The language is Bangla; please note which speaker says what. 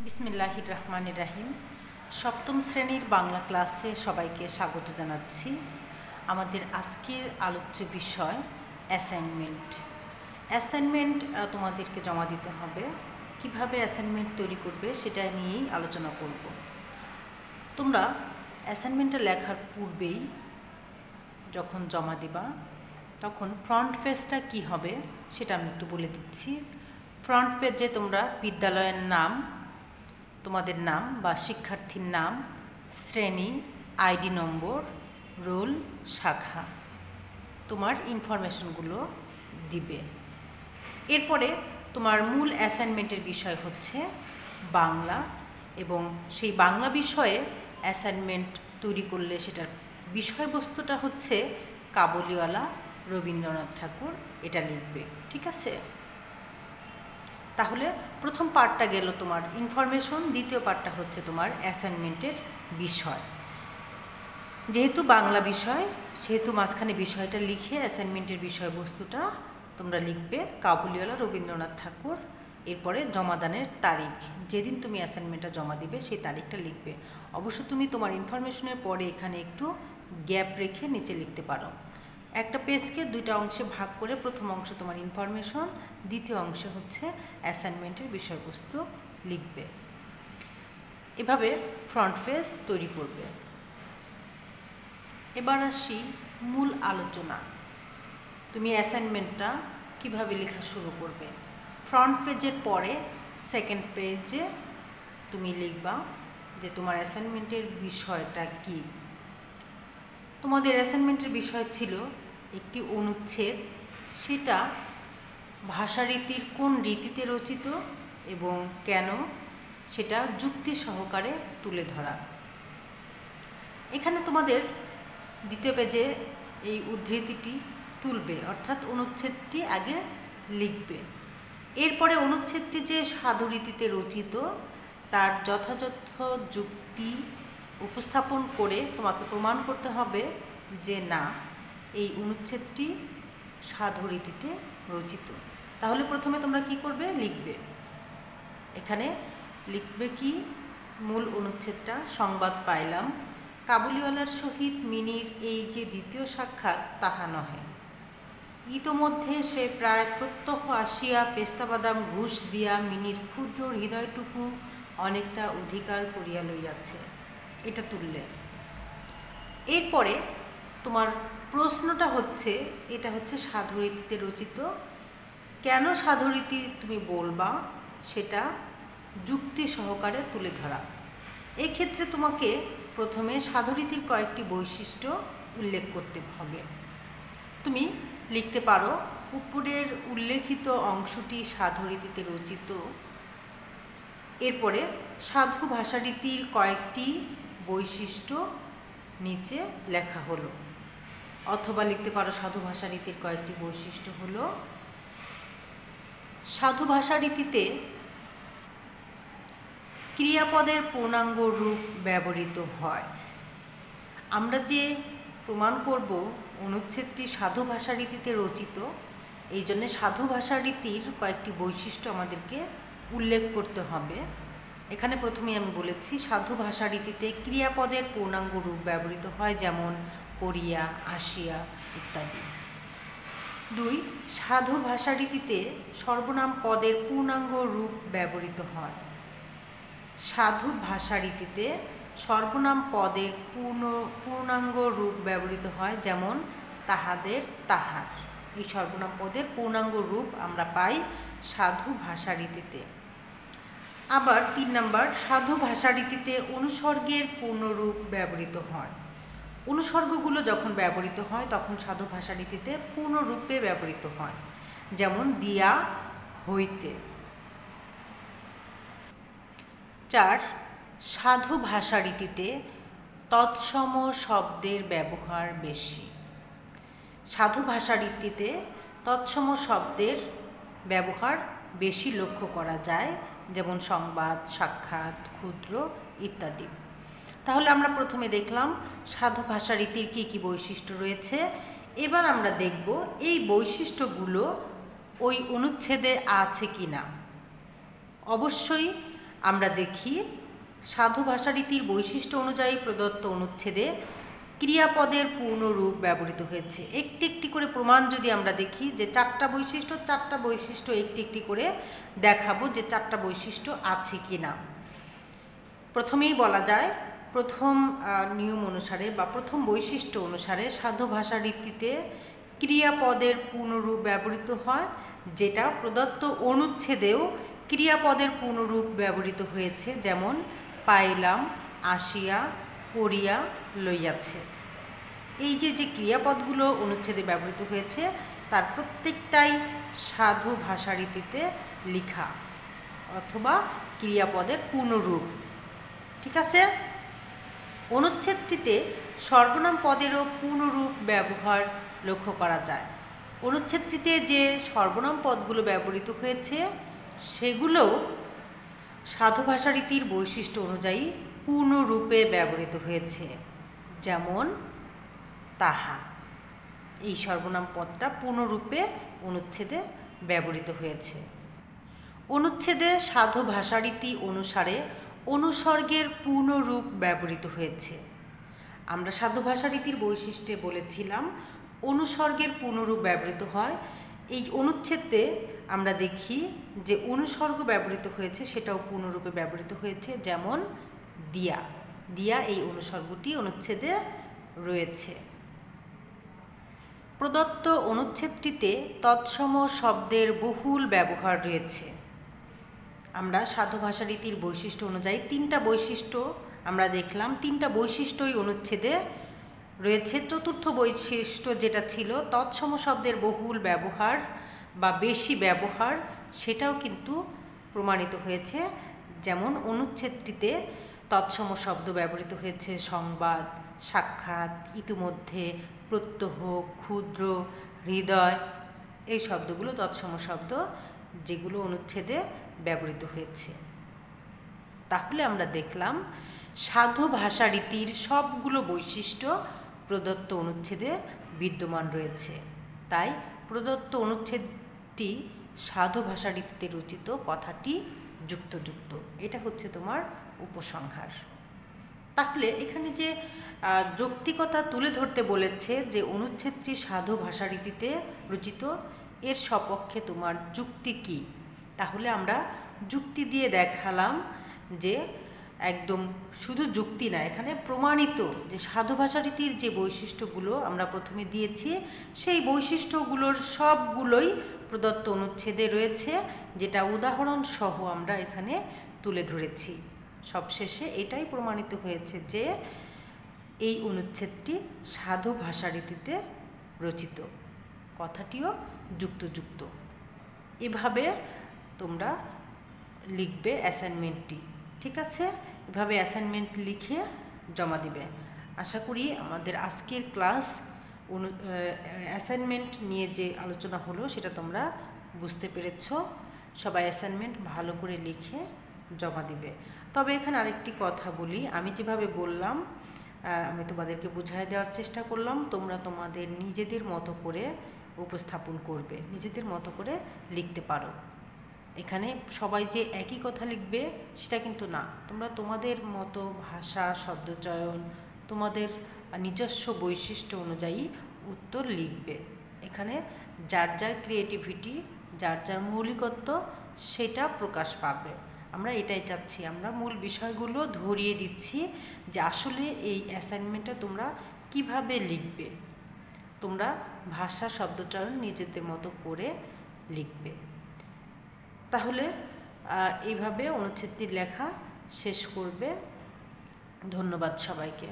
Speaker 1: বিসমিল্লাহির রহমানির রহিম। সপ্তম শ্রেণীর বাংলা ক্লাসে সবাইকে স্বাগত জানাচ্ছি। আমাদের আজকের আলোচ্য বিষয় অ্যাসাইনমেন্ট তোমাদেরকে জমা দিতে হবে। কিভাবে অ্যাসাইনমেন্ট তৈরি করবে সেটা নিয়েই আলোচনা করব। তোমরা অ্যাসাইনমেন্টটা লেখার পূর্বেই যখন জমা দিবা তখন ফ্রন্ট পেজটা কি হবে সেটা আমি একটু বলে দিচ্ছি। ফ্রন্ট পেজে তোমরা বিদ্যালয়ের নাম, তোমাদের নাম বা শিক্ষার্থীর নাম, শ্রেণী, আইডি নম্বর, রোল, শাখা, তোমার ইনফরমেশনগুলো দিবে। এরপরে তোমার মূল অ্যাসাইনমেন্টের বিষয় হচ্ছে বাংলা, এবং সেই বাংলা বিষয়ে অ্যাসাইনমেন্ট তৈরি করলে সেটার বিষয়বস্তুটা হচ্ছে কাবুলিওয়ালা রবীন্দ্রনাথ ঠাকুর, এটা লিখবে। ঠিক আছে? তাহলে প্রথম পার্টটা গেল তোমার ইনফরমেশন, দ্বিতীয় পার্টটা হচ্ছে তোমার অ্যাসাইনমেন্টের বিষয়। যেহেতু বাংলা বিষয় সেহেতু মাঝখানে বিষয়টা লিখে অ্যাসাইনমেন্টের বিষয়বস্তুটা তোমরা লিখবে কাবুলিওয়ালা রবীন্দ্রনাথ ঠাকুর। এরপরে জমাদানের তারিখ, যেদিন তুমি অ্যাসাইনমেন্টটা জমা দিবে সেই তারিখটা লিখবে। অবশ্য তুমি তোমার ইনফরমেশনের পরে এখানে একটু গ্যাপ রেখে নিচে লিখতে পারো। একটা পেজকে দুইটা অংশে ভাগ করে প্রথম অংশ তোমার ইনফরমেশন, দ্বিতীয় অংশ হচ্ছে অ্যাসাইনমেন্টের বিষয়বস্তু লিখবে। এভাবে ফ্রন্ট পেজ তৈরি করবে। এবার আসি মূল আলোচনা। তুমি অ্যাসাইনমেন্টটা কিভাবে লেখা শুরু করবে। ফ্রন্ট পেজের পরে সেকেন্ড পেজে তুমি লিখবা যে তোমার অ্যাসাইনমেন্টের বিষয়টা কি। তোমাদের অ্যাসাইনমেন্টের বিষয় ছিল একটি অনুচ্ছেদ, সেটা ভাষারীতির কোন রীতিতে রচিত এবং কেন, সেটা যুক্তি সহকারে তুলে ধরা। এখানে তোমাদের দ্বিতীয় পেজে এই উদ্ধৃতিটি তুলবে, অর্থাৎ অনুচ্ছেদটি আগে লিখবে। এরপরে অনুচ্ছেদটি যে সাধু রীতিতে রচিত তার যথাযথ যুক্তি উপস্থাপন করে তোমাকে প্রমাণ করতে হবে যে না, এই অনুচ্ছেদটি সাধু রীতিতে রচিত। তাহলে প্রথমে তোমরা কি করবে, লিখবে। এখানে লিখবে কি, মূল অনুচ্ছেদটা, সংবাদ পাইলাম কাবুলিওয়ালার সহিত মিনির এই যে দ্বিতীয় সাক্ষাৎ তাহা নহে। ইতোমধ্যে সে প্রায় প্রত্যহ আসিয়া পেস্তাবাদাম ঘুষ দিয়া মিনির ক্ষুদ্র হৃদয়টুকু অনেকটা অধিকার করিয়া লইয়াছে। এটা তুললে। এরপরে তোমার প্রশ্নটা হচ্ছে, এটা হচ্ছে সাধুরীতিতে রচিত, কেন সাধুরীতি তুমি বলবা সেটা যুক্তি সহকারে তুলে ধরা। এই ক্ষেত্রে তোমাকে প্রথমে সাধুরীতির কয়েকটি বৈশিষ্ট্য উল্লেখ করতে হবে। তুমি লিখতে পারো, উপরের উল্লেখিত অংশটি সাধুরীতিতে রচিত। এরপরে সাধু ভাষারীতির কয়েকটি বৈশিষ্ট্য নিচে লেখা হলো। অথবা লিখতে পারো, সাধু ভাষারীতির কয়েকটি বৈশিষ্ট্য হলো, সাধু ভাষারীতিতে ক্রিয়াপদের পূর্ণাঙ্গ রূপ ব্যবহৃত হয়। আমরা যে প্রমাণ করব অনুচ্ছেদটি সাধু ভাষারীতিতে রচিত, এই জন্যে সাধু ভাষারীতির কয়েকটি বৈশিষ্ট্য আমাদেরকে উল্লেখ করতে হবে। এখানে প্রথমেই আমি বলেছি সাধু ভাষারীতিতে ক্রিয়াপদের পূর্ণাঙ্গ রূপ ব্যবহৃত হয়, যেমন করিয়া, আসিয়া ইত্যাদি। 2, সাধু ভাষারীতিতে সর্বনাম পদের পূর্ণাঙ্গ রূপ ব্যবহৃত হয়। সাধু ভাষারীতিতে সর্বনাম পদের পূর্ণাঙ্গ রূপ ব্যবহৃত হয়, যেমন তাহাদের, তাহার। এই সর্বনাম পদের পূর্ণাঙ্গ রূপ আমরা পাই সাধু ভাষারীতিতে। আবার 3 নম্বর, সাধু ভাষারীতিতে অনুসর্গের পূর্ণরূপ ব্যবহৃত হয়। অনুসর্গগুলো যখন ব্যবহৃত হয় তখন সাধু ভাষারীতিতে পূর্ণরূপে ব্যবহৃত হয়, যেমন দিয়া, হইতে। 4, সাধু ভাষারীতিতে তৎসম শব্দের ব্যবহার বেশি। সাধু ভাষারীতিতে তৎসম শব্দের ব্যবহার বেশি লক্ষ্য করা যায়, যেমন সংবাদ, সাক্ষাৎ, ক্ষুদ্র ইত্যাদি। তাহলে আমরা প্রথমে দেখলাম সাধু ভাষারীতির কী কী বৈশিষ্ট্য রয়েছে। এবার আমরা দেখব এই বৈশিষ্ট্যগুলো ওই অনুচ্ছেদে আছে কি না। অবশ্যই আমরা দেখি সাধু ভাষারীতির বৈশিষ্ট্য অনুযায়ী প্রদত্ত অনুচ্ছেদে ক্রিয়াপদের পূর্ণরূপ ব্যবহৃত হয়েছে। একটি একটি করে প্রমাণ যদি আমরা দেখি যে চারটা বৈশিষ্ট্য একটি একটি করে দেখাবো যে চারটা বৈশিষ্ট্য আছে কি না। প্রথমেই বলা যায়, প্রথম নিয়ম অনুসারে বা প্রথম বৈশিষ্ট্য অনুসারে সাধু ভাষারীতিতে ক্রিয়াপদের পূর্ণরূপ ব্যবহৃত হয়, যেটা প্রদত্ত অনুচ্ছেদেও ক্রিয়াপদের পূর্ণরূপ ব্যবহৃত হয়েছে, যেমন পাইলাম, আসিয়া, পড়িয়া, লইয়াছে। এই যে যে ক্রিয়াপদগুলো অনুচ্ছেদে ব্যবহৃত হয়েছে তার প্রত্যেকটাই সাধু ভাষারীতিতে লেখা অথবা ক্রিয়াপদের পূর্ণরূপ। ঠিক আছে। অনুচ্ছেদটিতে সর্বনাম পদেরও পূর্ণরূপ ব্যবহার লক্ষ্য করা যায়। অনুচ্ছেদটিতে যে সর্বনাম পদগুলো ব্যবহৃত হয়েছে সেগুলো সাধু ভাষারীতির বৈশিষ্ট্য অনুযায়ী পূর্ণরূপে ব্যবহৃত হয়েছে, যেমন তাহা। এই সর্বনাম পদটা পূর্ণরূপে অনুচ্ছেদে ব্যবহৃত হয়েছে। অনুচ্ছেদে সাধু ভাষারীতি অনুসারে অনুসর্গের পূর্ণরূপ ব্যবহৃত হয়েছে। আমরা সাধু ভাষারীতির বৈশিষ্ট্যে বলেছিলাম অনুসর্গের পূর্ণরূপ ব্যবহৃত হয়। এই অনুচ্ছেদে আমরা দেখি যে অনুসর্গ ব্যবহৃত হয়েছে, সেটাও পূর্ণরূপে ব্যবহৃত হয়েছে, যেমন দিয়া। দিয়া এই অনুসর্গটি অনুচ্ছেদে রয়েছে। প্রদত্ত অনুচ্ছেদটিতে তৎসম শব্দের বহুল ব্যবহার রয়েছে। আমরা সাধু ভাষারীতির বৈশিষ্ট্য অনুযায়ী তিনটা বৈশিষ্ট্য আমরা দেখলাম। তিনটা বৈশিষ্ট্যই অনুচ্ছেদে রয়েছে। চতুর্থ বৈশিষ্ট্য যেটা ছিল তৎসম শব্দের বহুল ব্যবহার বা বেশি ব্যবহার, সেটাও কিন্তু প্রমাণিত হয়েছে। যেমন অনুচ্ছেদটিতে তৎসম শব্দ ব্যবহৃত হয়েছে সংবাদ, সাক্ষাৎ, ইতিমধ্যে, প্রত্যহ, ক্ষুদ্র, হৃদয়। এই শব্দগুলো তৎসম শব্দ যেগুলো অনুচ্ছেদে ব্যবহৃত হয়েছে। তাহলে আমরা দেখলাম সাধু ভাষারীতির সবগুলো বৈশিষ্ট্য প্রদত্ত অনুচ্ছেদে বিদ্যমান রয়েছে। তাই প্রদত্ত অনুচ্ছেদটি সাধু ভাষারীতিতে রচিত, কথাটি যুক্তযুক্ত। এটা হচ্ছে তোমার উপসংহার। তাহলে এখানে যে যৌক্তিকতা তুলে ধরতে বলেছে যে অনুচ্ছেদটি সাধু ভাষারীতিতে রচিত, এর সপক্ষে তোমার যুক্তি কী? তাহলে আমরা যুক্তি দিয়ে দেখালাম যে একদম শুধু যুক্তি না, এখানে প্রমাণিত যে সাধু ভাষারীতির যে বৈশিষ্ট্যগুলো আমরা প্রথমে দিয়েছি সেই বৈশিষ্ট্যগুলোর সবগুলোই প্রদত্ত অনুচ্ছেদে রয়েছে, যেটা উদাহরণ সহ আমরা এখানে তুলে ধরেছি। সবশেষে এটাই প্রমাণিত হয়েছে যে এই অনুচ্ছেদটি সাধু ভাষারীতিতে রচিত, কথাটিও যুক্তযুক্ত। এভাবে তোমরা লিখবে অ্যাসাইনমেন্টটি। ঠিক আছে, এভাবে অ্যাসাইনমেন্ট লিখে জমা দিবে। আশা করি আমাদের আজকের ক্লাস অ্যাসাইনমেন্ট নিয়ে যে আলোচনা হলো সেটা তোমরা বুঝতে পেরেছ। সবাই অ্যাসাইনমেন্ট ভালো করে লিখে জমা দিবে। তবে এখানে আরেকটি কথা বলি, আমি যেভাবে বললাম আমি তোমাদেরকে বুঝিয়ে দেওয়ার চেষ্টা করলাম, তোমরা তোমাদের নিজেদের মতো করে উপস্থাপন করবে, নিজেদের মতো করে লিখতে পারো। এখানে সবাই যে একই কথা লিখবে সেটা কিন্তু না, তোমরা তোমাদের মতো ভাষা, শব্দচয়ন, তোমাদের নিজস্ব বৈশিষ্ট্য অনুযায়ী উত্তর লিখবে। এখানে যার যার ক্রিয়েটিভিটি, যার যার মৌলিকত্ব সেটা প্রকাশ পাবে। আমরা এটাই চাচ্ছি, আমরা মূল বিষয়গুলো ধরিয়ে দিচ্ছি যে আসলে এই অ্যাসাইনমেন্টটা তোমরা কিভাবে লিখবে। তোমরা ভাষা, শব্দচয়ন নিজেদের মতো করে লিখবে। তাহলে এইভাবে অনুচ্ছেদটির লেখা শেষ করবে। ধন্যবাদ সবাইকে।